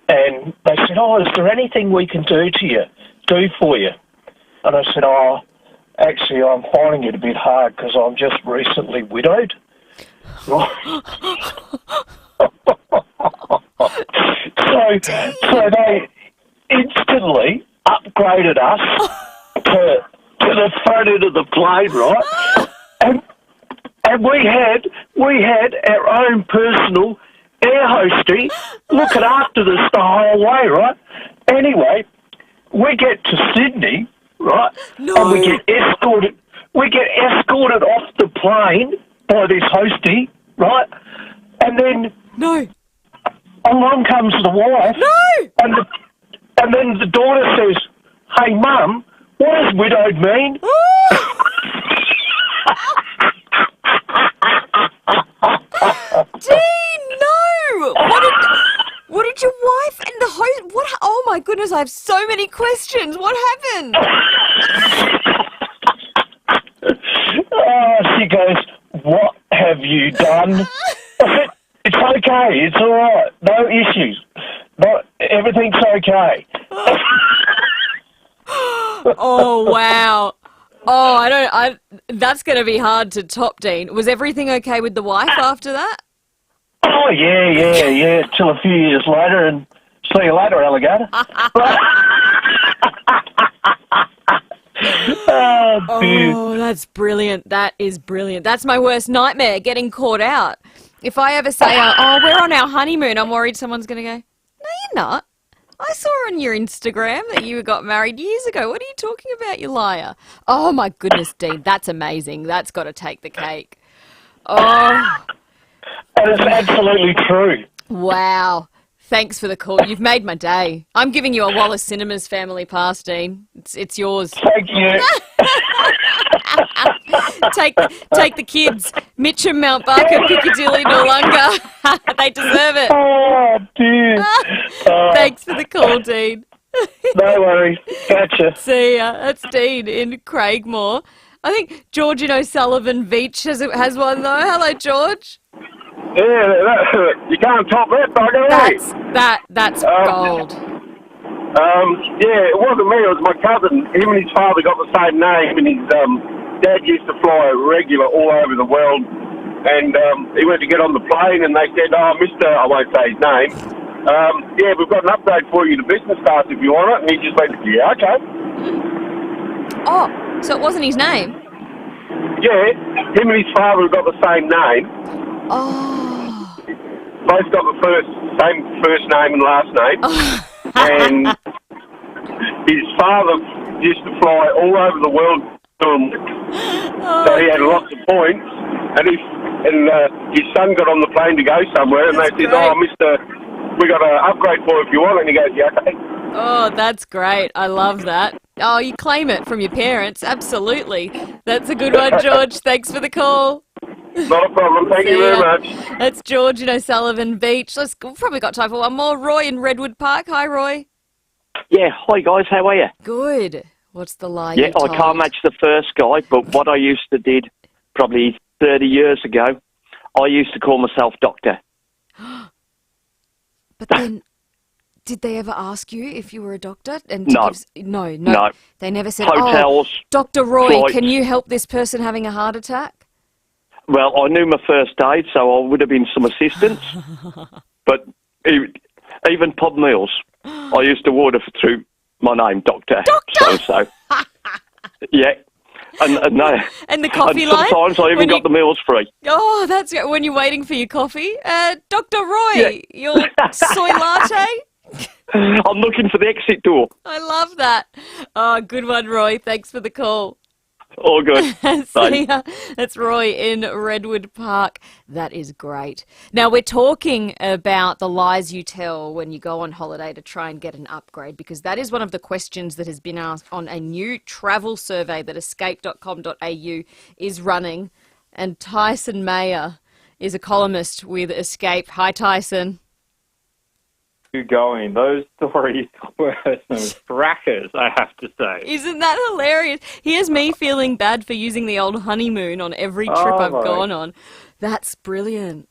and they said, "Oh, is there anything we can do for you?" And I said, "Oh, actually, I'm finding it a bit hard because I'm just recently widowed." Right? so they instantly upgraded us to the front end of the plane, right? And we had our own personal air hostie looking after us the whole way, right? Anyway, we get to Sydney, right? And we get escorted off the plane by this hostie, right? And then along comes the wife. And then the daughter says, "Hey, Mum, what does widowed mean?" Dean, no! What did your wife and the host... What? Oh, my goodness, I have so many questions. What happened? She goes, "What have you done?" I said, "It's okay. It's all right. No issues. Everything's okay." Oh, wow. Oh, that's going to be hard to top, Dean. Was everything okay with the wife after that? Oh, yeah. Till a few years later, and see you later, alligator. Oh, that's brilliant. That is brilliant. That's my worst nightmare, getting caught out. If I ever say, we're on our honeymoon, I'm worried someone's going to go, "No, you're not. I saw on your Instagram that you got married years ago. What are you talking about, you liar?" Oh, my goodness, Dean. That's amazing. That's got to take the cake. Oh. That is absolutely true. Wow. Thanks for the call. You've made my day. I'm giving you a Wallace Cinemas family pass, Dean. It's yours. Thank you. Take the kids. Mitcham, Mount Barker, Piccadilly, Noarlunga. They deserve it. Oh, dear. Thanks for the call, Dean. No worries. Gotcha. See ya. That's Dean in Craigmore. I think George in O'Sullivan Beach has one, though. Hello, George. Yeah, you can't top that, bugger, That's gold. Yeah, it wasn't me, it was my cousin. Him and his father got the same name, and his dad used to fly regular all over the world. And he went to get on the plane, and they said, "Oh, Mr. I won't say his name. Yeah, we've got an upgrade for you to business class if you want it." And he just went, "Yeah, okay." Oh, so it wasn't his name? Yeah, him and his father have got the same name. Oh. Both got the same first name and last name. And his father used to fly all over the world. So he had lots of points. And his son got on the plane to go somewhere, and they said, "Oh, Mister, we got an upgrade for you if you want it." And he goes, "Yeah, okay." Oh, that's great. I love that. Oh, you claim it from your parents. Absolutely. That's a good one, George. Thanks for the call. Not a problem. Thank you very much. That's George in O'Sullivan Beach. We've probably got time for one more. Roy in Redwood Park. Hi, Roy. Yeah, hi guys, how are you? Good. What's the lie? Yeah, I can't match the first guy, but what I used to did probably 30 years ago, I used to call myself Doctor. But then, did they ever ask you if you were a doctor? And No. No. They never said, Hotels, Dr. Roy, flights. can you help this person having a heart attack? Well, I knew my first aid, so I would have been some assistance. But even pub meals, I used to order through my name, Doctor. So. Yeah. And no. And the coffee and line? sometimes I even got the meals free. Oh, that's good. When you're waiting for your coffee. Dr. Roy, your soy latte? I'm looking for the exit door. I love that. Oh, good one, Roy. Thanks for the call. All good. See ya. That's Roy in Redwood Park. That is great. Now, we're talking about the lies you tell when you go on holiday to try and get an upgrade, because that is one of the questions that has been asked on a new travel survey that escape.com.au is running. And Tyson Mayer is a columnist with Escape. Hi, Tyson. Going. Those stories were some crackers, I have to say. Isn't that hilarious? Here's me feeling bad for using the old honeymoon on every trip I've gone on. That's brilliant.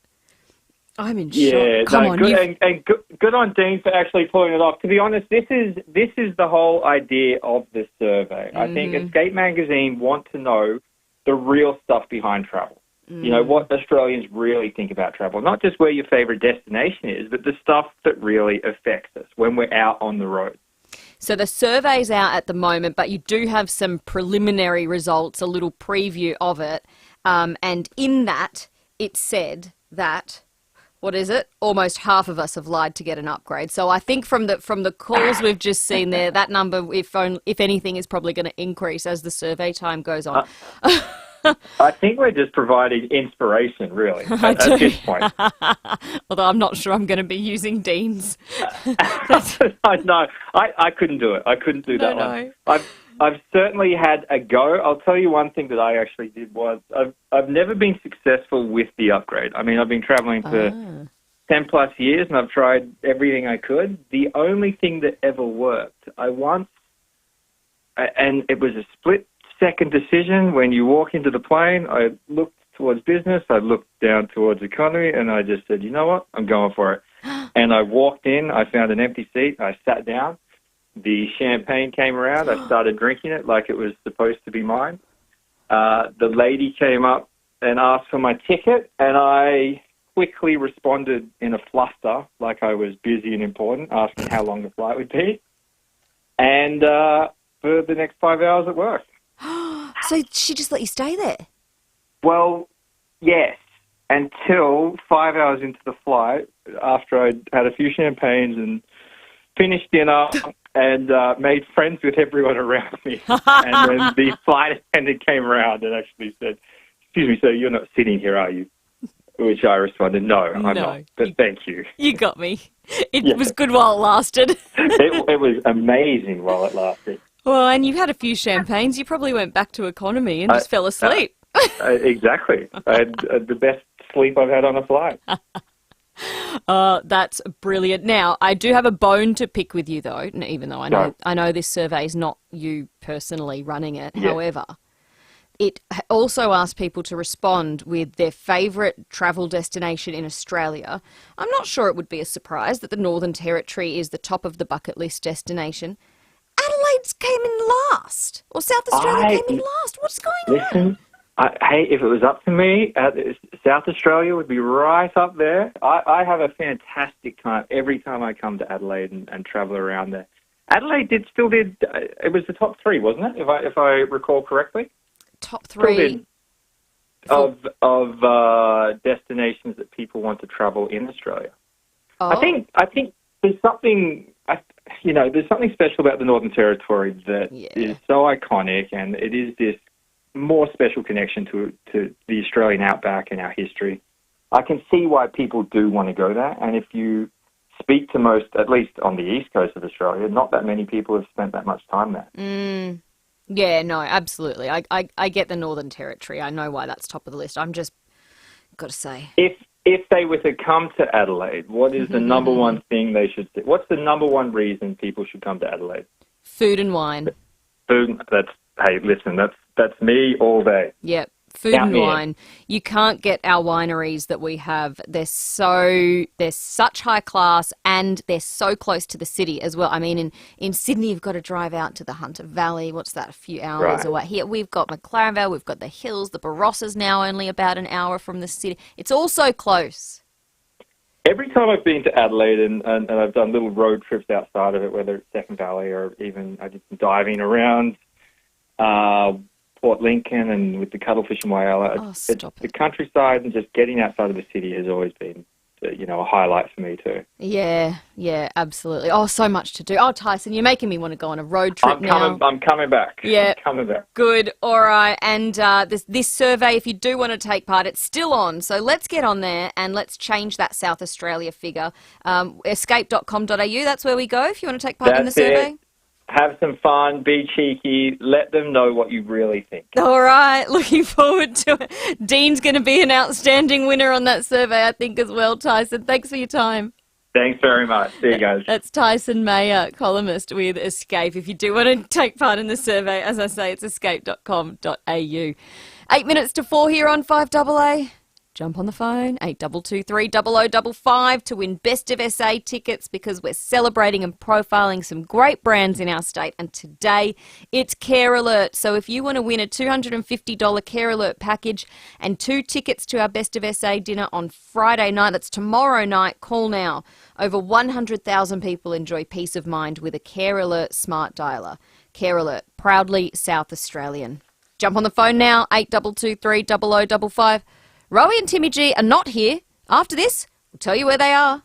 I'm in shock. Come on, good, and good on Dean for actually pulling it off. To be honest, this is the whole idea of this survey. I think Escape Magazine want to know the real stuff behind travel. You know, what Australians really think about travel. Not just where your favourite destination is, but the stuff that really affects us when we're out on the road. So the survey's out at the moment, but you do have some preliminary results, a little preview of it. And in that, it said that, what is it? Almost half of us have lied to get an upgrade. So I think from the calls we've just seen there, that number, if anything, is probably going to increase as the survey time goes on. I think we're just providing inspiration, really, at this point. Although I'm not sure I'm going to be using Dean's. No, I couldn't do it. I couldn't do that one. I've certainly had a go. I'll tell you one thing that I actually did was I've never been successful with the upgrade. I mean, I've been travelling for 10 plus years and I've tried everything I could. The only thing that ever worked, and it was a split-second decision. When you walk into the plane, I looked towards business, I looked down towards economy, and I just said, you know what, I'm going for it. And I walked in, I found an empty seat, I sat down, the champagne came around, I started drinking it like it was supposed to be mine. The lady came up and asked for my ticket, and I quickly responded in a fluster, like I was busy and important, asking how long the flight would be. And for the next 5 hours it worked. So she just let you stay there? Well, yes, until 5 hours into the flight, after I'd had a few champagnes and finished dinner and made friends with everyone around me. And then the flight attendant came around and actually said, excuse me, sir, you're not sitting here, are you? Which I responded, no, I'm not, but thank you. You got me. It was good while it lasted. It was amazing while it lasted. Well, and you had a few champagnes. You probably went back to economy and just fell asleep. Exactly. I had the best sleep I've had on a flight. That's brilliant. Now, I do have a bone to pick with you, though, even though I know this survey is not you personally running it. Yeah. However, it also asked people to respond with their favourite travel destination in Australia. I'm not sure it would be a surprise that the Northern Territory is the top of the bucket list destination. Adelaide's came in last, or South Australia came in last. What's going on? Hey, if it was up to me, South Australia would be right up there. I have a fantastic time every time I come to Adelaide and travel around there. Adelaide still did. It was the top three, wasn't it? If I recall correctly. Top three of destinations that people want to travel in Australia. Oh. I think there's something. There's something special about the Northern Territory that is so iconic, and it is this more special connection to the Australian outback and our history. I can see why people do want to go there, and if you speak to most, at least on the east coast of Australia, not that many people have spent that much time there. Yeah, no, absolutely. I get the Northern Territory. I know why that's top of the list. I'm just got to say. If they were to come to Adelaide, what is the number one thing they should do? What's the number one reason people should come to Adelaide? Food and wine. Food. Hey, listen, that's me all day. Yep. Food and wine. You can't get our wineries that we have. They're such high class, and they're so close to the city as well. I mean, in Sydney, you've got to drive out to the Hunter Valley. What's that? A few hours away. Here, we've got McLaren Vale, we've got the hills. The Barossa's now only about an hour from the city. It's all so close. Every time I've been to Adelaide and I've done little road trips outside of it, whether it's Second Valley or even I did some diving around Port Lincoln and with the cuttlefish and Whyalla. The countryside and just getting outside of the city has always been a highlight for me too. Yeah, absolutely. Oh, so much to do. Oh, Tyson, you're making me want to go on a road trip now. I'm coming back. Yeah. I'm coming back. Good. All right. And this survey, if you do want to take part, it's still on. So let's get on there and let's change that South Australia figure. Escape.com.au, that's where we go if you want to take part in the survey. Have some fun, be cheeky, let them know what you really think. All right, looking forward to it. Dean's going to be an outstanding winner on that survey, I think, as well, Tyson. Thanks for your time. Thanks very much. See you guys. That's Tyson Mayer, columnist with Escape. If you do want to take part in the survey, as I say, it's escape.com.au. 8 minutes to 4 here on 5AA. Jump on the phone, 8223 0055 to win Best of SA tickets, because we're celebrating and profiling some great brands in our state. And today it's Care Alert. So if you want to win a $250 Care Alert package and 2 tickets to our Best of SA dinner on Friday night, that's tomorrow night, call now. Over 100,000 people enjoy peace of mind with a Care Alert smart dialer. Care Alert, proudly South Australian. Jump on the phone now, 8223 0055. Rowie and Timmy G are not here. After this, we'll tell you where they are.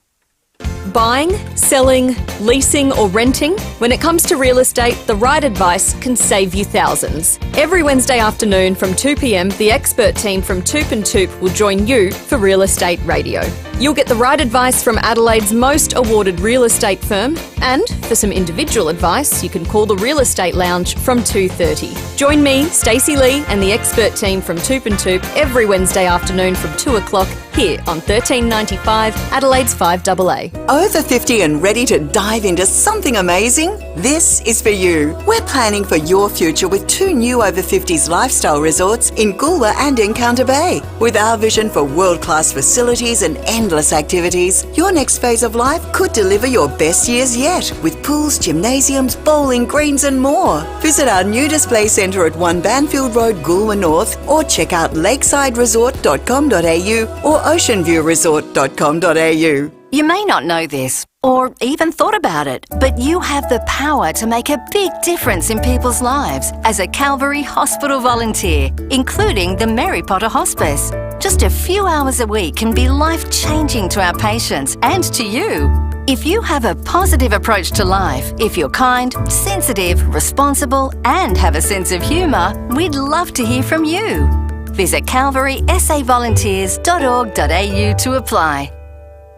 Buying, selling, leasing or renting? When it comes to real estate, the right advice can save you thousands. Every Wednesday afternoon from 2 p.m, the expert team from Toop and Toop will join you for Real Estate Radio. You'll get the right advice from Adelaide's most awarded real estate firm, and for some individual advice, you can call the Real Estate Lounge from 2:30. Join me, Stacey Lee, and the expert team from Toop and Toop every Wednesday afternoon from 2 o'clock here on 1395 Adelaide's 5AA. Over 50 and ready to dive into something amazing? This is for you. We're planning for your future with 2 new over 50s lifestyle resorts in Goolwa and Encounter Bay. With our vision for world-class facilities and endless activities, your next phase of life could deliver your best years yet, with pools, gymnasiums, bowling greens and more. Visit our new display centre at 1 Banfield Road, Goolwa North, or check out lakesideresort.com.au or oceanviewresort.com.au. You may not know this, or even thought about it, but you have the power to make a big difference in people's lives as a Calvary Hospital volunteer, including the Mary Potter Hospice. Just a few hours a week can be life-changing to our patients and to you. If you have a positive approach to life, if you're kind, sensitive, responsible, and have a sense of humour, we'd love to hear from you. Visit calvarysavolunteers.org.au to apply.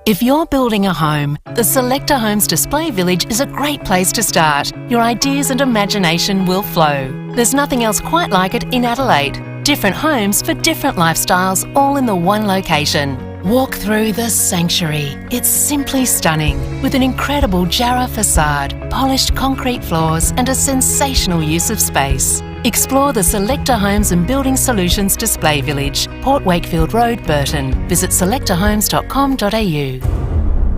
If you're building a home, the Selector Homes Display Village is a great place to start. Your ideas and imagination will flow. There's nothing else quite like it in Adelaide. Different homes for different lifestyles, all in the one location. Walk through the sanctuary. It's simply stunning, with an incredible Jarrah facade, polished concrete floors and a sensational use of space. Explore the Selector Homes and Building Solutions Display Village, Port Wakefield Road, Burton. Visit selectorhomes.com.au.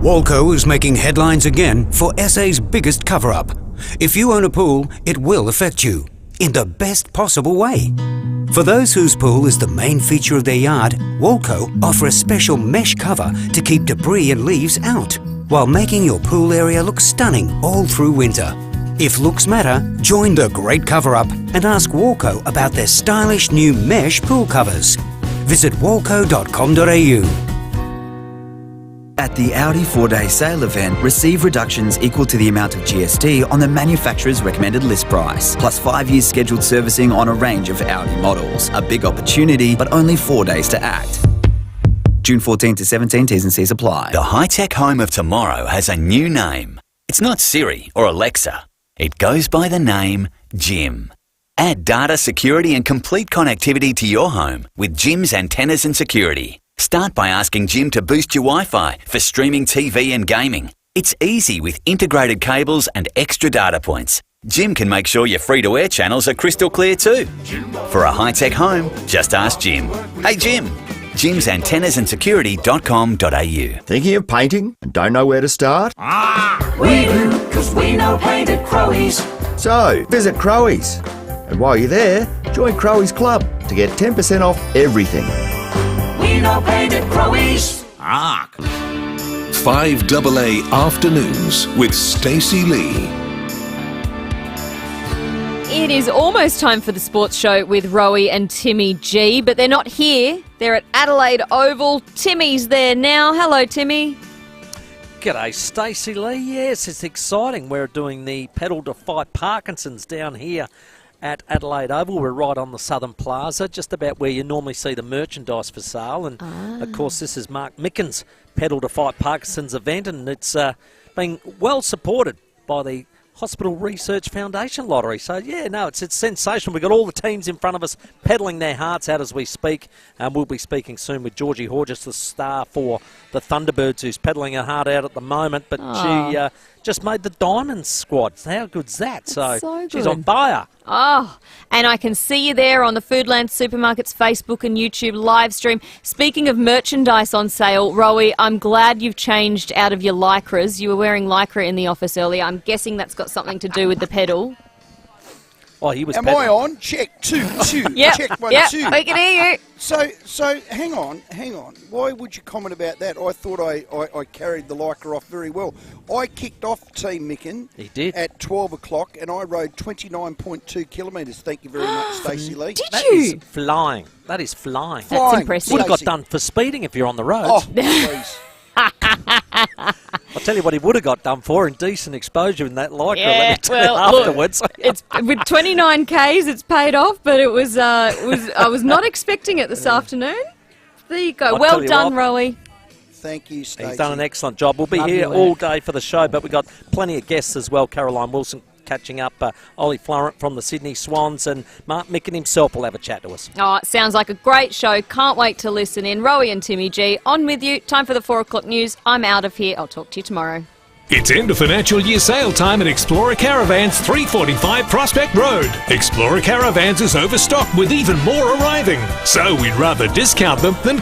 Walco is making headlines again for SA's biggest cover-up. If you own a pool, it will affect you, in the best possible way. For those whose pool is the main feature of their yard, Walco offer a special mesh cover to keep debris and leaves out, while making your pool area look stunning all through winter. If looks matter, join the great cover-up and ask Walco about their stylish new mesh pool covers. Visit walco.com.au. At the Audi 4-day sale event, receive reductions equal to the amount of GST on the manufacturer's recommended list price, plus 5 years scheduled servicing on a range of Audi models. A big opportunity, but only 4 days to act. June 14 to 17, T's and C's apply. The high-tech home of tomorrow has a new name. It's not Siri or Alexa. It goes by the name Jim. Add data, security and complete connectivity to your home with Jim's antennas and security. Start by asking Jim to boost your Wi-Fi for streaming TV and gaming. It's easy with integrated cables and extra data points. Jim can make sure your free-to-air channels are crystal clear too. For a high-tech home, just ask Jim. Hey Jim. Jim's antennas and security.com.au. Thinking of painting and don't know where to start? We do, because we know paint at Crowies. So, visit Crowies. And while you're there, join Crowies Club to get 10% off everything. We know paint at Crowies. 5AA Afternoons with Stacey Lee. It is almost time for the sports show with Rowie and Timmy G, but they're not here. They're at Adelaide Oval. Timmy's there now. Hello, Timmy. G'day, Stacey Lee. Yes, it's exciting. We're doing the Pedal to Fight Parkinson's down here at Adelaide Oval. We're right on the Southern Plaza, just about where you normally see the merchandise for sale. And, of course, this is Mark Micken's Pedal to Fight Parkinson's event, and it's been well supported by the Hospital Research Foundation Lottery. So, yeah, no, it's sensational. We've got all the teams in front of us peddling their hearts out as we speak. We'll be speaking soon with Georgie Horges, the star for the Thunderbirds, who's peddling her heart out at the moment. But she just made the Diamond squad. How good's that? So good. She's on fire. Oh, and I can see you there on the Foodland Supermarkets Facebook and YouTube live stream. Speaking of merchandise on sale, Rowie, I'm glad you've changed out of your lycras. You were wearing lycra in the office earlier. I'm guessing that's got something to do with the pedal. Oh, he was. Am I on? Check 2 2. Yep. Check 1 yep. 2. We can hear you. So hang on. Why would you comment about that? I thought I carried the Lycra off very well. I kicked off Team Micken. He did. At 12 o'clock, and I rode 29.2 kilometres. Thank you very much, Stacey Lee. That is flying. That is flying. That's impressive. Would have got done for speeding if you're on the road. Oh, please. I'll tell you what he would have got done for, indecent exposure in that lycra. Yeah, let me tell you afterwards. Look, it's with 29 Ks, it's paid off, but it was I was not expecting it this afternoon. There you go. Well done, Rowie. Thank you, Stacey. He's done an excellent job. We'll be Love here your all work. day for the show, but we've got plenty of guests as well. Caroline Wilson catching up, Ollie Florent from the Sydney Swans, and Mark Micken himself will have a chat to us. Oh, it sounds like a great show. Can't wait to listen in. Rowie and Timmy G, on with you. Time for the 4 o'clock news. I'm out of here. I'll talk to you tomorrow. It's end of financial year sale time at Explorer Caravans 345 Prospect Road. Explorer Caravans is overstocked with even more arriving, so we'd rather discount them than